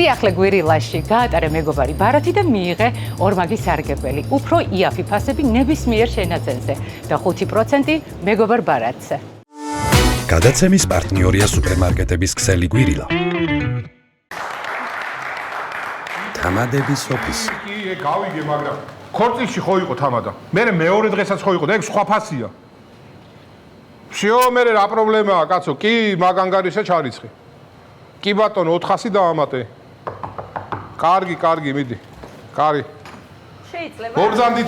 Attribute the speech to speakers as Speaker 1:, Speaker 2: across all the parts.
Speaker 1: სიახლე გვირილაში გაატარე მეგობარი ბარათი და მიიღე ორმაგი სარგებელი. უფრო იაფი ფასები ნებისმიერ შენაძენზე და 5% მეგობარ ბარათზე.
Speaker 2: გადაცემის პარტნიორია სუპერმარკეტების ქსელი გვირილა. თამადების ოფისი.
Speaker 3: კი, გავიგე, მაგრამ ქორწილში ხო იყო თამადა. მე მეორე დღესაც ხო იყო და ეგ სხვა ფასია. всё, მე რა პრობლემაა, კაცო? კი, მაგანგარიშა ჩარიცხი. კი ბატონო, 400 დაამატე. კარგი, მიდი. კარი.
Speaker 4: შეიძლება.
Speaker 3: მობრძანდით,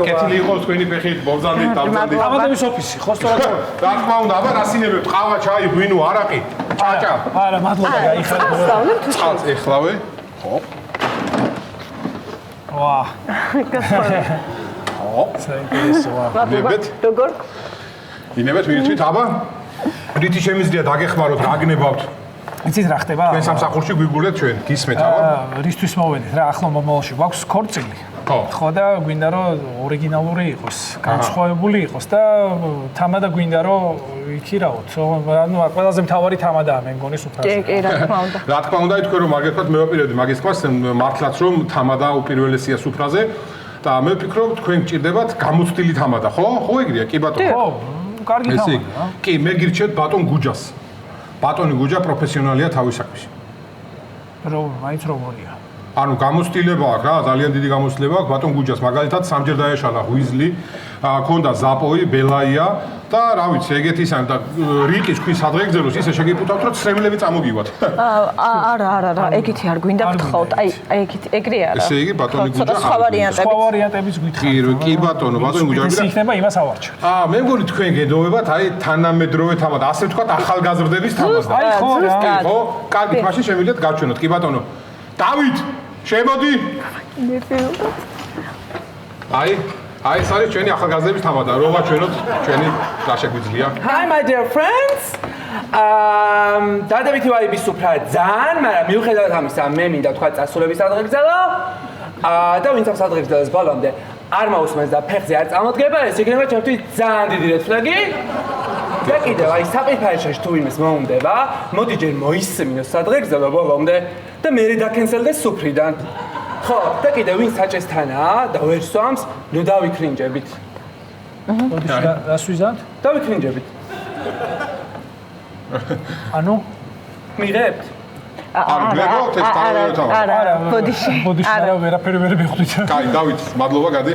Speaker 3: კეთილი იყოს თქვენი ფეხით, მობრძანდით.
Speaker 5: თამადების ოფისი, ხო სწორად?
Speaker 3: რა თქმა უნდა, აბა რასინებებ, ყავა, ჩაი, ღვინო, არაყი, ჭაჭა.
Speaker 5: არა, მადლობა, გაიხარებოდა.
Speaker 3: წყალს ეხლავე. ხო.
Speaker 5: ვა.
Speaker 3: ხო.
Speaker 5: საინტერესოა.
Speaker 3: ნებეთ?
Speaker 4: როგორ?
Speaker 3: ინებეთ მირთვით, აბა? რითი შემიძლია დაგეხმაროთ, გაგნებავთ.
Speaker 5: იცით რა ხდება?
Speaker 3: თქვენ სამსახურში გვიგულეთ ჩვენ, გისმეთ, აბა?
Speaker 5: რისთვის მოვედით რა, ახლა მომავალში გვაქვს ქორწილი. ხო და გვინდა რომ ორიგინალური იყოს, განსხვავებული იყოს და თამადა გვინდა რომ იქირავოთ. ანუ ყველაზე მთავარი თამადაა მე მგონი სუფრაზე.
Speaker 4: კი, რა თქმა უნდა.
Speaker 3: რა თქმა უნდა, თქვენ რომ მაგეთ ვთქვათ, მე ვაპირებდი მაგის თქმას, მართლაც რომ თამადა უპირველესია სუფრაზე და მე ვფიქრობ თქვენ გჭირდებათ გამოცდილი თამადა, ხო? ხო ეგრეა, კი ბატონო.
Speaker 5: ხო, კარგი თამადა.
Speaker 3: კი, მე გირჩევთ ბატონ გუჯას. ბატონი გუჯა პროფესიონალია თავის საქმეში.
Speaker 5: მაინც როგორია?
Speaker 3: ანუ გამოცდილება აქვს რა, ძალიან დიდი გამოცდილება აქვს ბატონ გუჯას. მაგალითად, სამჯერ დაეშალა ღვიზლი, ქონდა ზაპოი, ბელაია და რა ვიცი, ეგეთი ისანი და რიყის ქვის ადრეგზელოს ისე შეგიფუთავთ, რომ ცრემლები წამოგივათ.
Speaker 4: არა, ეგეთი არ გვინდა გთხოვთ. აი, ეგრე არა.
Speaker 3: ესე იგი, ბატონი გუჯა.
Speaker 4: სხვა
Speaker 5: ვარიანტებიც გითხარით.
Speaker 3: კი ბატონო, ბატონი გუჯა.
Speaker 5: ის იქნება იმას ავარჩევ.
Speaker 3: მე მგონი თქვენ გედოვებათ, აი თანამედროვე თამადა, ასე ვთქვათ, ახალგაზრდების თამადა.
Speaker 5: აი ხო,
Speaker 3: კარგი, მაშინ შემიძლიათ გავჩვენოთ. კი ბატონო. დავით, შემოდი. აი ეს არის ჩვენი ახალგაზრდების თამადა. რო ვაჩვენოთ ჩვენი რა შეგვიძლია.
Speaker 6: Hi my dear friends. დადებითი ვაიბის სუფრა ძალიან, მაგრამ მიუხედავად ამისა, მე მინდა თქვა წასულების ადრეგზელო. და ვინც ამ ადრეგზელოს ბოლომდე არ მაუსმენს და ფეხზე არ წამოდგება, ეს იქნება ჩემთვის ძალიან დიდი რედფლეგი. და კიდევ აი საფრიფაიშაში თუ ვინმეს მოუნდება, მოდი ჯერ მოისმინოს ადრეგზელო ბოლომდე და მე დაკენსელდეს სუფრიდან. ხო, და კიდევ ვინ საჭესთანაა და ვერ სვამს, ნუ დავიქრინჯებით.
Speaker 5: რას ვიზამთ?
Speaker 6: დავიქრინჯებით.
Speaker 5: ანუ
Speaker 6: მიღებთ?
Speaker 3: არ გლებოთ ეს თავი.
Speaker 4: არა, ბოდიში.
Speaker 5: არა, ვერაფერი ვერ მივხვდით.
Speaker 3: კაი, დავით, მადლობა, გადი.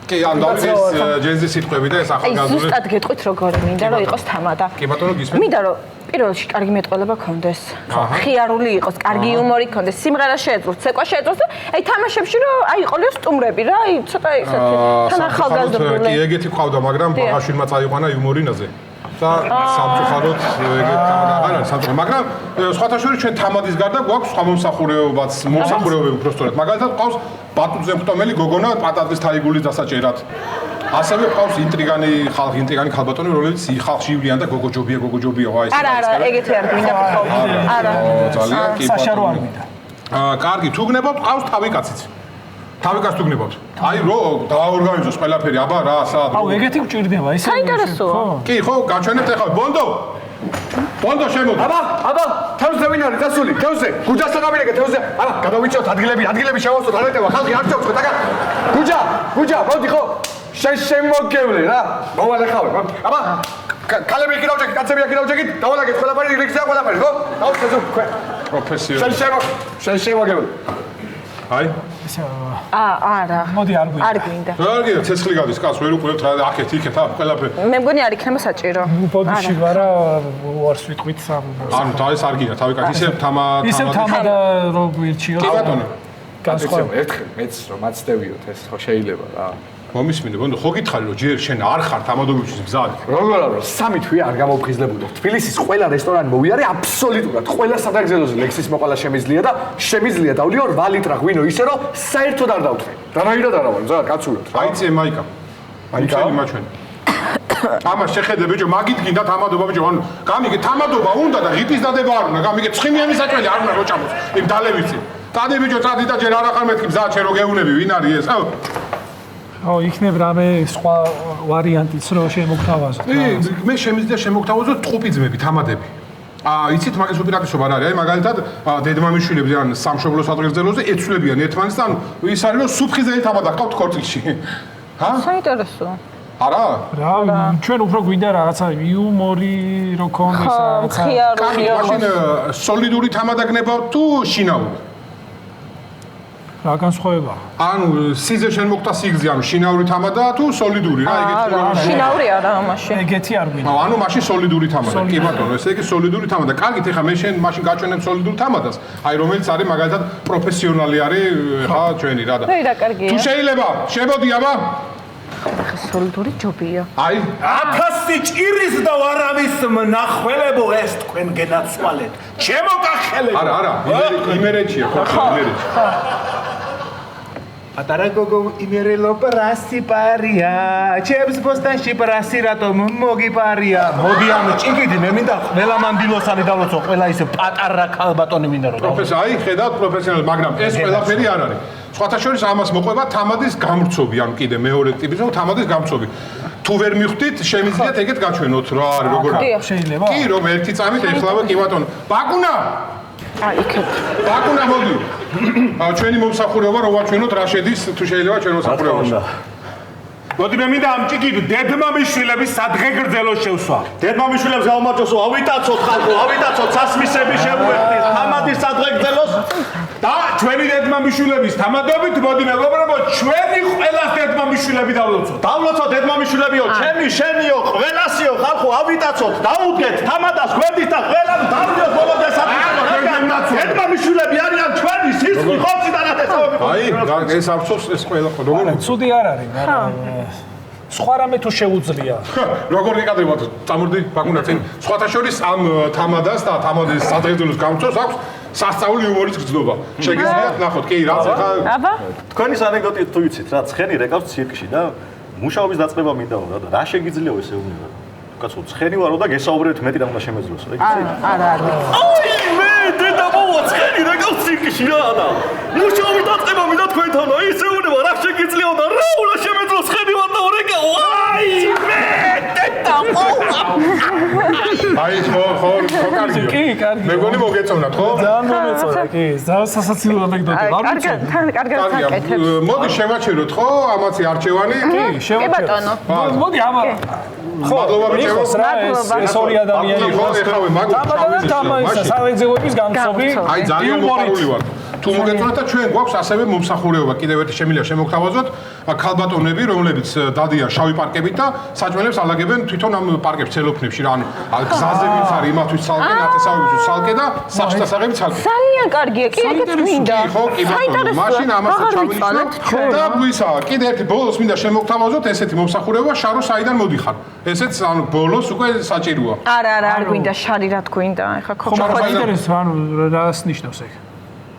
Speaker 3: კი, ან დავით ეს ჯენზის სიტყვები და ეს ახალგაზრდული.
Speaker 4: ზუსტად გეტყვით როგორი მინდა რომ იყოს თამადა.
Speaker 3: კი ბატონო, გისმენთ.
Speaker 4: მინდა რომ პირველ რიგში კარგი მეტყველება ქონდეს. ხიარული იყოს, კარგი იუმორი ქონდეს, სიმღერა შეეძლოს, ცეკვა შეეძლოს და აი თამაშებში რომ აი იყოლიო სტუმრები რა, აი ცოტა ისეთი თან ახალგაზრდული.
Speaker 3: კი, ეგეთი ყავდა, მაგრამ ბაღაშვილმა წაიყვანა იუმორინაზე. და სამწუხაროდ ეგეთ არ არის სამწუხარო, მაგრამ სხვათა შორის ჩვენ თამადის გარდა გვაქვს სხვა მომსახურეობები უბრალოდ. მაგალითად ყავს ბატუძე მხტომელი გოგონა პატატის თაიგულის დასაჭერად. ასევე ყავს ინტრიგანი ხალბატონი, რომელიც ხალხში ივლიან და გოგოჯობია, აი ეს.
Speaker 4: არა, ეგეთი არ გვინდა გთხოვთ. არა.
Speaker 3: ძალიან კი ბატონო.
Speaker 5: საშარო არ მინდა.
Speaker 3: კარგი, თუ გნებავთ, ყავს თავიკაციც. თავიკაც თუ გნებავთ. აი რო დააორგანიზოს ყველაფერი, აბა რა, საათ.
Speaker 5: აუ, ეგეთი გჭირდება, ისე.
Speaker 4: საინტერესოა.
Speaker 3: კი, ხო, გაჩვენებთ ახლა ბონდო. ბონდო შემოდი.
Speaker 6: აბა, თევზზე ვინ არის დასული? თევზზე. გუჯასთან გამიგე თევზზე. აბა, გადავიწევთ ადგილები შევასწოთ, არ ეტევა, ხალხი არ ჩავწყვეტ, აკა. გუჯა, მოდი ხო. შემოგევლე რა. მოვალეხავე. აბა, ქალები იქ დავჭეკით, კაცები იქ დავჭეკით, დავალაგეთ ყველაფერი, რიგზია ყველაფერი, ხო? დავწესო თქვენ.
Speaker 3: პროფესიონალი.
Speaker 6: შენ შემოგევლე.
Speaker 3: აი.
Speaker 4: არა.
Speaker 5: მოდი არ გვინდა.
Speaker 4: არ გვინდა.
Speaker 3: რა გია ცეცხლი გადის, კაც ვერ უყურებთ რა აქეთ იქეთ ყველაფერი.
Speaker 4: მე მგონი არ იქნება საჭირო.
Speaker 5: ბოდიში ვარა უარს ვიტყვით სამ.
Speaker 3: ანუ თავის არ გინდა, თავიკაც ისე
Speaker 5: თამადა რო გვირჩიოთ.
Speaker 3: კი ბატონო.
Speaker 6: განსხვავება ერთხელ მეც რომ აცდევიოთ ეს ხო შეიძლება რა.
Speaker 3: მომისმინე, ბონდო, ხო გითხარი რომ ჯერ შენ არ ხარ თამადობისთვის მზად?
Speaker 6: როგორ არა, სამი თვე არ გამოვფხიზლებოდო. თბილისის ყველა რესტორანი მოვიარე აბსოლუტურად. ყველა სადაგზელოზე ლექსის მოყოლა შემიძლია და შემიძლია დავლიო 8 ლიტრა ღვინო ისე რომ საერთოდ არ დავთრე. რანაირად არა ვარ, მზად კაცურად.
Speaker 3: აიწე მაიკა. მაიკა იმაჩვენ. ამას შეხედე ბიჭო, მაგით გინდა თამადობა ბიჭო, ანუ გამიგე თამადობა უნდა და ღიტის დადება არ უნდა, გამიგე ცხიმიანი საჭველი არ უნდა როჭამოს. იმ დალებიცი. წადი ბიჭო, წადი და ჯერ არ ახარ მეთქი მზად შენ რო გეუნები, ვინ არის ეს?
Speaker 5: აუ, იქნებ რამე სხვა ვარიანტიც რო შემოგთავაზოთ.
Speaker 3: მე შემიძლია შემოგთავაზოთ ტყუპი ძმები, თამადები. იცით მაგის უპირატესობა რა არის? აი მაგალითად დედმამიშვილები ან სამშობლოს ადგილზელოზე ეცვლებიან ერთმანეთს და ის არის რომ სუფხიზელი თამადა ყავთ ქორწილში. ჰა?
Speaker 4: საინტერესო.
Speaker 3: არა?
Speaker 5: რა ჩვენ უფრო გვინდა რაღაცა იუმორი რო კონდეს რაღაცა.
Speaker 3: კაი, მაშინ სოლიდური თამადა გნებავთ თუ შინაური?
Speaker 5: რა განსხვავება?
Speaker 3: ანუ სიძე შენ მოხდა სიგზე, ანუ შინაური თამადა თუ სოლიდური რა, ეგეთი რა.
Speaker 4: შინაური არა მაშინ.
Speaker 5: ეგეთი არ გვინდა.
Speaker 3: ანუ მაშინ სოლიდური თამადა. კი ბატონო, ესე იგი სოლიდური თამადა. კარგით, ეხლა მე შენ მაშინ გაჩვენებ სოლიდურ თამადას. აი რომელიც არის მაგალითად პროფესიონალი არის ხა ჩვენი რა და.
Speaker 4: და კარგია.
Speaker 3: თუ შეიძლება, შემოდი აბა.
Speaker 4: სოლიდური ჯობია.
Speaker 3: აი,
Speaker 7: 1000 ჭირის და ვარავის მნახველებო ეს თქვენ გენაცვალეთ. ჩემო კახელებო.
Speaker 3: არა, იმერეთია, ხო, იმერეთი.
Speaker 7: პატარა გოგო იმერელო პრასი პარია. ჩემს ბოსტანში პრასი რატომ მოგიპარია? მოდი ამ ჭიქიდი მე მინდა ყველა მანდილოსანი დავლოცო, ყველა ის პატარა ქალბატონი მინდა რომ.
Speaker 3: პროფესორი, აი, ხედავთ პროფესიონალი, მაგრამ ეს ყველაფერი არ არის. სხვათა შორის ამას მოყვება თამადის გამრცობი, ანუ კიდე მეორე ტიპის რომ თამადის გამრცობი. თუ ვერ მიხვდით, შემიძლიათ ეგეთ გაჩვენოთ რა არის როგორ.
Speaker 5: შეიძლება?
Speaker 3: კი, რომ ერთი წამით ეხლავე კი ბატონო. ბაკუნა!
Speaker 4: აი, იქეთ.
Speaker 3: ბაკუნა მოდი. ჩვენი მომსახურება რო ვაჩვენოთ რა შედის თუ შეიძლება ჩვენ მომსახურებაში.
Speaker 7: მოდი მე მინდა ამ ჭიქით დედმამიშვილების სადღე გრძელოს შევსვა. დედმამიშვილებს გავმარჯოსო, ავიტაცოთ ხალხო, ავიტაცოთ სასმისები შემოერთეთ. თამადის სადღე გრძელოს და ჩვენი დედმამიშვილების თამადობით მოდი მეგობრებო, ჩვენი ყველას დედმამიშვილები დავლოცოთ. დავლოცოთ დედმამიშვილებიო, ჩემი, შენიო, ყველასიო ხალხო, ავიტაცოთ, დაუდგეთ თამადას გვერდით და ყველამ დავდიოთ ბოლომდე საფრთხე. დედმამიშვილები არიან ჩვენი სისხლი, ხოციდან ათესავები.
Speaker 3: აი, ეს არცობს ეს ყველა როგორ
Speaker 5: ცუდი არ არის, მაგრამ სხვა რამე თუ შეუძლია.
Speaker 3: როგორ გეკადრებათ წამორდი ბაკუნა წინ სხვათა შორის ამ თამადას და თამადის სადღეგრძელოს გამწოს აქვს სასწაული იუმორის გრძნობა. შეგიძლიათ ნახოთ, კი, რაც ახლა
Speaker 4: აბა?
Speaker 8: თქვენის ანეკდოტი თუ იცით რა, ცხენი რეკავს ცირკში და მუშაობის დაწყება მინდაო რა და რა შეგიძლიაო ესე უნება. კაცო, ცხენი ვარო და გესაუბრეთ მეტი რა უნდა შემეძლოს, რა იცით?
Speaker 4: არა.
Speaker 8: აი მე დედა მოვა ცხენი რეკავს ცირკში რა და მუშაობის დაწყება მინდა თქვენთან, აი ესე უნება რა შეგიძლიაო და რა უნდა შემეძლოს ცხენი ვარ და რეკაო. აი მე დედა მოვა.
Speaker 3: აი ხო კარგია.
Speaker 5: კი, კარგია.
Speaker 3: მეგონი მოგეწონათ, ხო?
Speaker 5: ძალიან მომეწონა, კი, ძალიან სასაცილო ანეკდოტი.
Speaker 4: კარგად საკეთებ.
Speaker 3: მოდი შევაჩეროთ, ხო? ამაცი არჩევანი.
Speaker 5: კი,
Speaker 4: კი
Speaker 5: შევაჩეროთ.
Speaker 4: ბატონო.
Speaker 5: მოდი ამა ხო,
Speaker 3: მადლობა ბიჭო.
Speaker 5: ეს ორი ადამიანი
Speaker 3: ხო, ეხავე
Speaker 5: თამაისა საგრძელების გამწობი.
Speaker 3: აი ძალიან მოყარული ვარ. თუ მოგეწონათ და ჩვენ გვაქვს ასევე მომსახურება, კიდევ ერთი შემიძლია შემოგთავაზოთ, ქალბატონები, რომლებიც დადიან შავი პარკებით და საჭმელებს ალაგებენ თვითონ ამ პარკებს ცელოფნებში, რა ანუ გზაზე ვინც არის იმათვის ცალკე, ნათესავებისთვის ცალკე და სახშტასაღები ცალკე.
Speaker 4: ძალიან კარგია, კი, ეგეც მინდა.
Speaker 3: ხო, კი ბატონო, მაშინ ამას ჩავინიშნავ და ვისა, კიდე ერთი ბოლოს მინდა შემოგთავაზოთ ესეთი მომსახურება, შარო საიდან მოდიხარ. ესეც ანუ ბოლოს უკვე საჭიროა.
Speaker 4: არა, არ გვინდა შარი რა გვინდა. ეხა
Speaker 5: ხო, მაგრამ ინტერესია, ანუ რას ნიშნავს ეგ?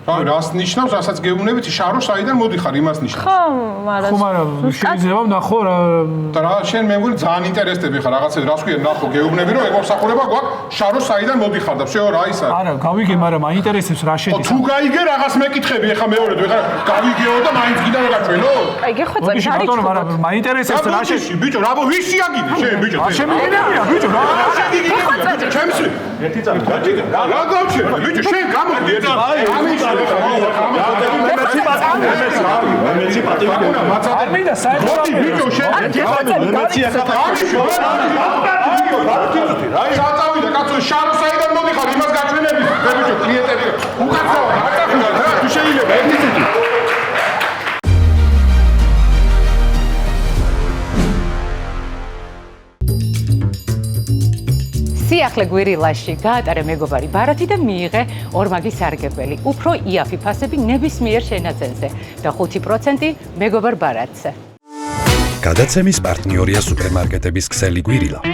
Speaker 3: აი, რას ნიშნავს, რასაც გეუბნებით, შარო საიდან მოდიხარ, იმას ნიშნავს.
Speaker 4: ხო, მაგრამ
Speaker 5: ხო, მაგრამ შეიძლება ვნახო რა
Speaker 3: და რა შენ მე მგონი ძალიან ინტერესდები ხარ რაღაცა რას ქვია ნახო გეუბნები რომ ეგ მომსახურება გვაქვს შარო საიდან მოდიხარ და всё რა ის არის.
Speaker 5: არა, გავიგე, მაგრამ მაინტერესებს რა შედის.
Speaker 3: თუ გაიგე რაღაც მეკითხები ეხა მეორე თუ ეხა გავიგეო და მაინც გინდა რა გაჩვენო?
Speaker 4: აი გეხვეწა
Speaker 5: ბიჭო, ბატონო, მაგრამ მაინტერესებს რა შედის.
Speaker 3: ბიჭო, რა ვისი აგინე შენ ბიჭო?
Speaker 5: შემიგინებია, ბიჭო, რა
Speaker 3: შეგიგინებია ჩემს ერთი წამი რა გავჩე ბიჭო შენ გამოდი ერთი ამის
Speaker 5: არ მინდა საერთოდ
Speaker 3: ბიჭო შენ საწავიდა კაცო შარო საიდან მოდიხარ იმას გაჩვენები ბიჭო კლიენტები უკაცრავა აწახულა რა თუ შეიძლება ერთი წუთი
Speaker 1: სიახლე გვირილაში გაატარე მეგობარი ბარათი და მიიღე ორმაგი სარგებელი. უფრო იაფი ფასები ნებისმიერ შენაძენზე და 5% მეგობარ ბარათზე.
Speaker 2: გადაცემის პარტნიორია სუპერმარკეტების ქსელი გვირილა.